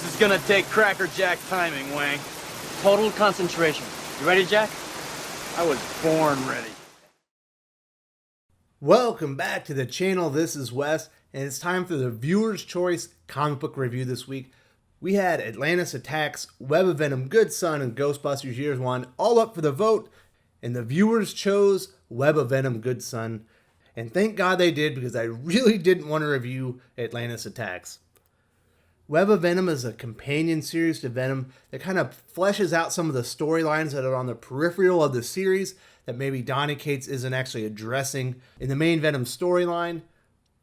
This is gonna take Cracker Jack timing, Wang. Total concentration. You ready, Jack? I was born ready. Welcome back to the channel. This is Wes, and it's time for the Viewer's Choice comic book review this week. We had Atlantis Attacks, Web of Venom, Good Son, and Ghostbusters Years 1 all up for the vote, and the viewers chose Web of Venom, Good Son. And thank God they did, because I really didn't want to review Atlantis Attacks. Web of Venom is a companion series to Venom that kind of fleshes out some of the storylines that are on the peripheral of the series that maybe Donny Cates isn't actually addressing in the main Venom storyline.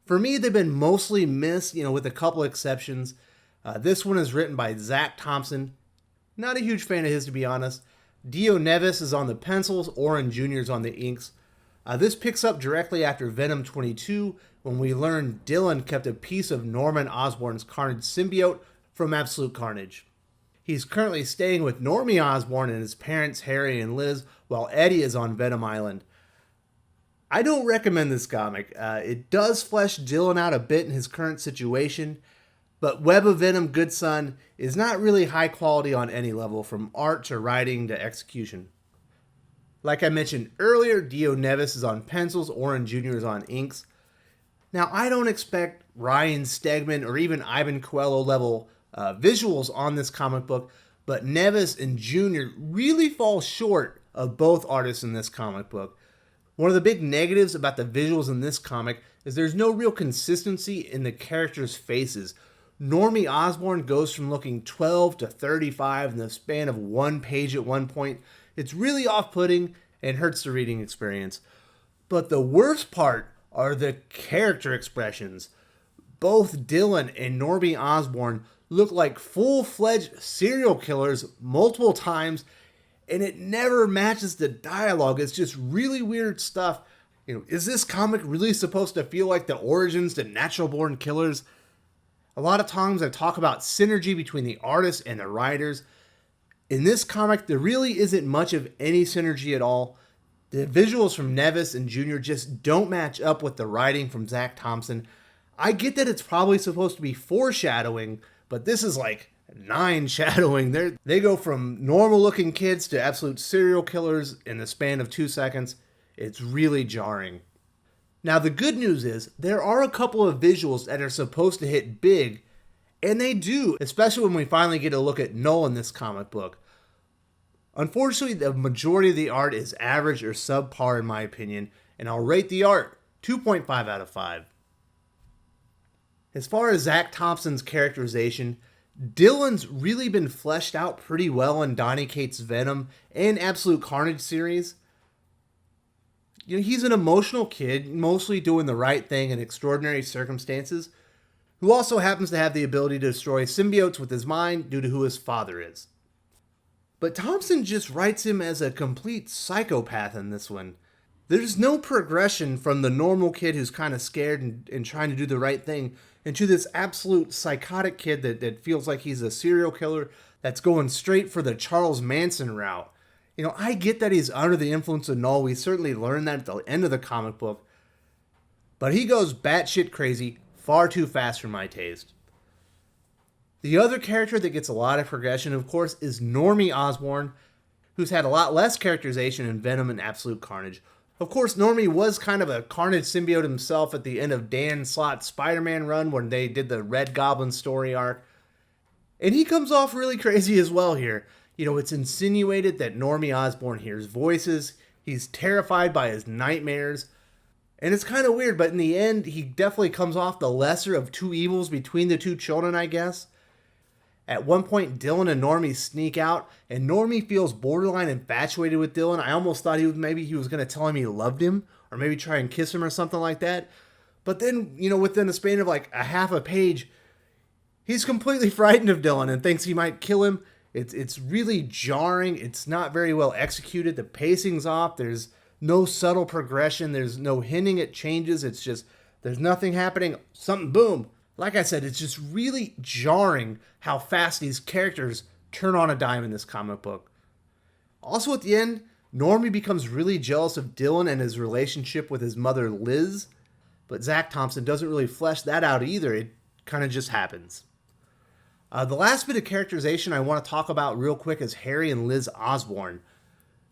For me, they've been mostly missed, with a couple exceptions. This one is written by Zac Thompson. Not a huge fan of his, to be honest. Neves is on the pencils, Oren Jr. is on the inks. This picks up directly after Venom 22, when we learn Dylan kept a piece of Norman Osborn's Carnage symbiote from Absolute Carnage. He's currently staying with Normie Osborn and his parents Harry and Liz, while Eddie is on Venom Island. I don't recommend this comic. It does flesh Dylan out a bit in his current situation, but Web of Venom, Good Son is not really high quality on any level, from art to writing to execution. Like I mentioned earlier, Diogenes is on pencils, Oren Jr. is on inks. Now, I don't expect Ryan Stegman or even Ivan Coelho level visuals on this comic book, but Neves and Jr. really fall short of both artists in this comic book. One of the big negatives about the visuals in this comic is there's no real consistency in the characters' faces. Normie Osborn goes from looking 12 to 35 in the span of one page at one point. It's really off-putting and hurts the reading experience. But the worst part are the character expressions. Both Dylan and Normie Osborn look like full-fledged serial killers multiple times, and it never matches the dialogue. It's just really weird stuff. Is this comic really supposed to feel like the origins to natural-born killers? A lot of times I talk about synergy between the artists and the writers. In this comic, there really isn't much of any synergy at all. The visuals from Neves and Jr. just don't match up with the writing from Zac Thompson. I get that it's probably supposed to be foreshadowing, but this is like 9 shadowing. They go from normal-looking kids to absolute serial killers in the span of 2 seconds. It's really jarring. Now, the good news is there are a couple of visuals that are supposed to hit big, and they do, especially when we finally get a look at Null in this comic book. Unfortunately, the majority of the art is average or subpar in my opinion, and I'll rate the art 2.5 out of 5. As far as Zac Thompson's characterization, Dylan's really been fleshed out pretty well in Donny Cates' Venom and Absolute Carnage series. He's an emotional kid, mostly doing the right thing in extraordinary circumstances, who also happens to have the ability to destroy symbiotes with his mind due to who his father is. But Thompson just writes him as a complete psychopath in this one. There's no progression from the normal kid who's kind of scared and trying to do the right thing into this absolute psychotic kid that feels like he's a serial killer that's going straight for the Charles Manson route. I get that he's under the influence of Null. We certainly learn that at the end of the comic book. But he goes batshit crazy far too fast for my taste. The other character that gets a lot of progression, of course, is Normie Osborn, who's had a lot less characterization in Venom and Absolute Carnage. Of course, Normie was kind of a Carnage symbiote himself at the end of Dan Slott's Spider-Man run when they did the Red Goblin story arc. And he comes off really crazy as well here. It's insinuated that Normie Osborn hears voices. He's terrified by his nightmares. And it's kind of weird, but in the end, he definitely comes off the lesser of two evils between the two children, I guess. At one point, Dylan and Normie sneak out, and Normie feels borderline infatuated with Dylan. I almost thought maybe he was going to tell him he loved him, or maybe try and kiss him or something like that. But then, within a span of like a half a page, he's completely frightened of Dylan and thinks he might kill him. It's really jarring. It's not very well executed. The pacing's off. There's no subtle progression. There's no hinting at changes. It's just, there's nothing happening. Something, boom. Like I said, it's just really jarring how fast these characters turn on a dime in this comic book. Also at the end, Normie becomes really jealous of Dylan and his relationship with his mother Liz, but Zac Thompson doesn't really flesh that out either. It kind of just happens. The last bit of characterization I want to talk about real quick is Harry and Liz Osborn.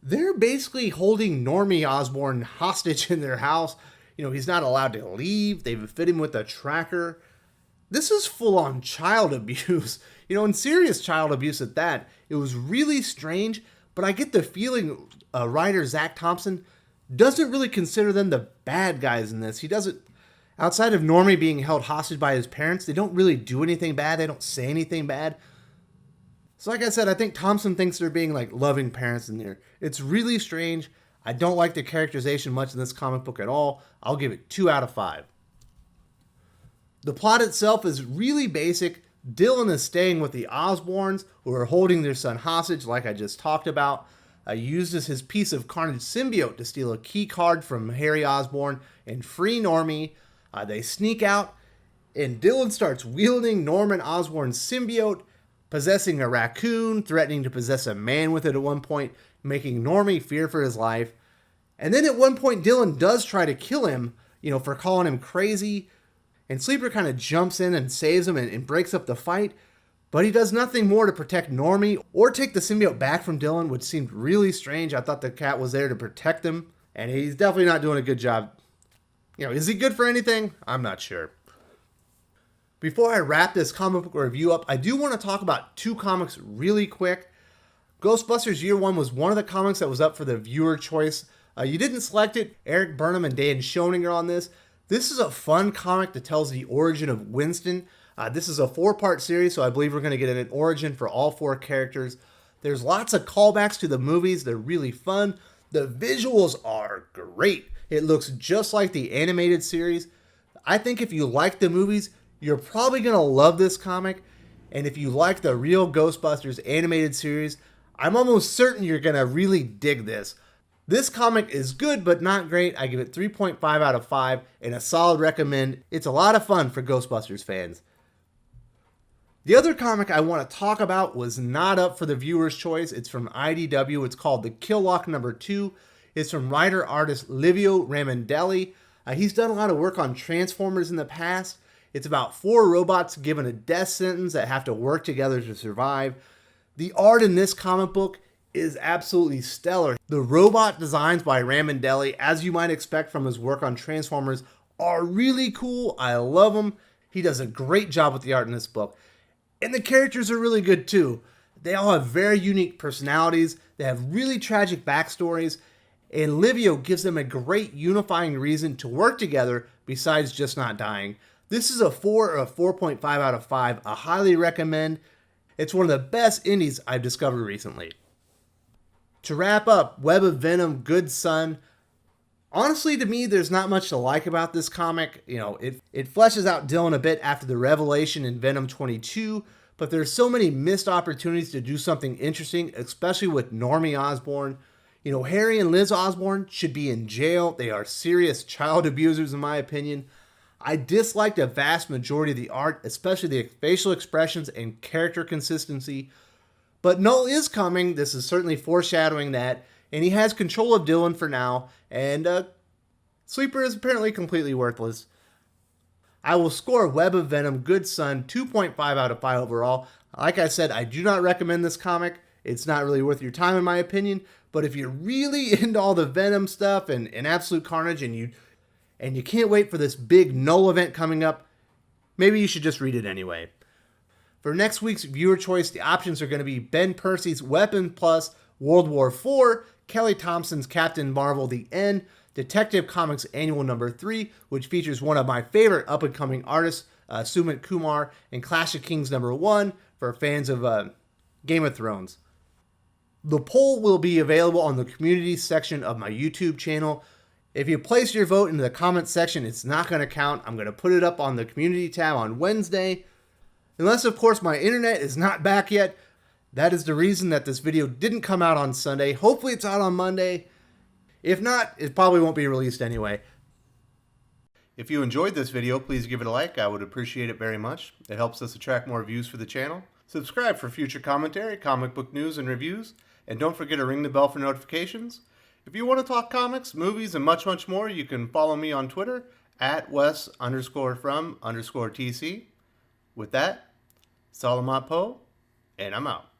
They're basically holding Normie Osborn hostage in their house. He's not allowed to leave. They've fit him with a tracker. This is full-on child abuse, and serious child abuse at that. It was really strange, but I get the feeling writer Zac Thompson doesn't really consider them the bad guys in this. He doesn't, outside of Normie being held hostage by his parents, they don't really do anything bad. They don't say anything bad. So like I said, I think Thompson thinks they're being like loving parents in there. It's really strange. I don't like the characterization much in this comic book at all. I'll give it 2 out of 5. The plot itself is really basic. Dylan is staying with the Osborns, who are holding their son hostage, like I just talked about. He uses his piece of Carnage symbiote to steal a key card from Harry Osborn and free Normie. They sneak out, and Dylan starts wielding Norman Osborn's symbiote, possessing a raccoon, threatening to possess a man with it at one point, making Normie fear for his life. And then at one point, Dylan does try to kill him, for calling him crazy. And Sleeper kind of jumps in and saves him and breaks up the fight. But he does nothing more to protect Normie or take the symbiote back from Dylan, which seemed really strange. I thought the cat was there to protect him. And he's definitely not doing a good job. Is he good for anything? I'm not sure. Before I wrap this comic book review up, I do want to talk about 2 comics really quick. Ghostbusters Year 1 was one of the comics that was up for the viewer choice. You didn't select it. Eric Burnham and Dan Schoening are on this. This is a fun comic that tells the origin of Winston. This is a 4-part series, so I believe we're going to get an origin for all 4 characters. There's lots of callbacks to the movies. They're really fun. The visuals are great. It looks just like the animated series. I think if you like the movies, you're probably going to love this comic. And if you like the real Ghostbusters animated series, I'm almost certain you're going to really dig this. This comic is good, but not great. I give it 3.5 out of 5 and a solid recommend. It's a lot of fun for Ghostbusters fans. The other comic I want to talk about was not up for the viewer's choice. It's from IDW. It's called The Killock No. 2. It's from writer-artist Livio Ramondelli. He's done a lot of work on Transformers in the past. It's about 4 robots given a death sentence that have to work together to survive. The art in this comic book is absolutely stellar. The robot designs by Ramondelli, as you might expect from his work on Transformers, are really cool. I love them. He does a great job with the art in this book. And the characters are really good too. They all have very unique personalities. They have really tragic backstories. And Livio gives them a great unifying reason to work together besides just not dying. This is a 4 or a 4.5 out of 5. I highly recommend. It's one of the best indies I've discovered recently. To wrap up, Web of Venom, Good Son. Honestly, to me, there's not much to like about this comic. It fleshes out Dylan a bit after the revelation in Venom 22, but there's so many missed opportunities to do something interesting, especially with Normie Osborn. Harry and Liz Osborn should be in jail. They are serious child abusers, in my opinion. I disliked a vast majority of the art, especially the facial expressions and character consistency. But Null is coming. This is certainly foreshadowing that. And he has control of Dylan for now. And Sleeper is apparently completely worthless. I will score Web of Venom, Good Son, 2.5 out of 5 overall. Like I said, I do not recommend this comic. It's not really worth your time in my opinion. But if you're really into all the Venom stuff and Absolute Carnage and you can't wait for this big Null event coming up, maybe you should just read it anyway. For next week's viewer choice, the options are going to be Ben Percy's Weapon Plus, World War IV, Kelly Thompson's Captain Marvel The End, Detective Comics Annual Number 3, which features one of my favorite up-and-coming artists, Sumit Kumar, and Clash of Kings Number 1 for fans of Game of Thrones. The poll will be available on the community section of my YouTube channel. If you place your vote in the comment section, it's not going to count. I'm going to put it up on the community tab on Wednesday. Unless, of course, my internet is not back yet. That is the reason that this video didn't come out on Sunday. Hopefully it's out on Monday. If not, it probably won't be released anyway. If you enjoyed this video, please give it a like. I would appreciate it very much. It helps us attract more views for the channel. Subscribe for future commentary, comic book news, and reviews. And don't forget to ring the bell for notifications. If you want to talk comics, movies, and much, much more, you can follow me on Twitter at Wes_from_TC. With that, Salamat Po, and I'm out.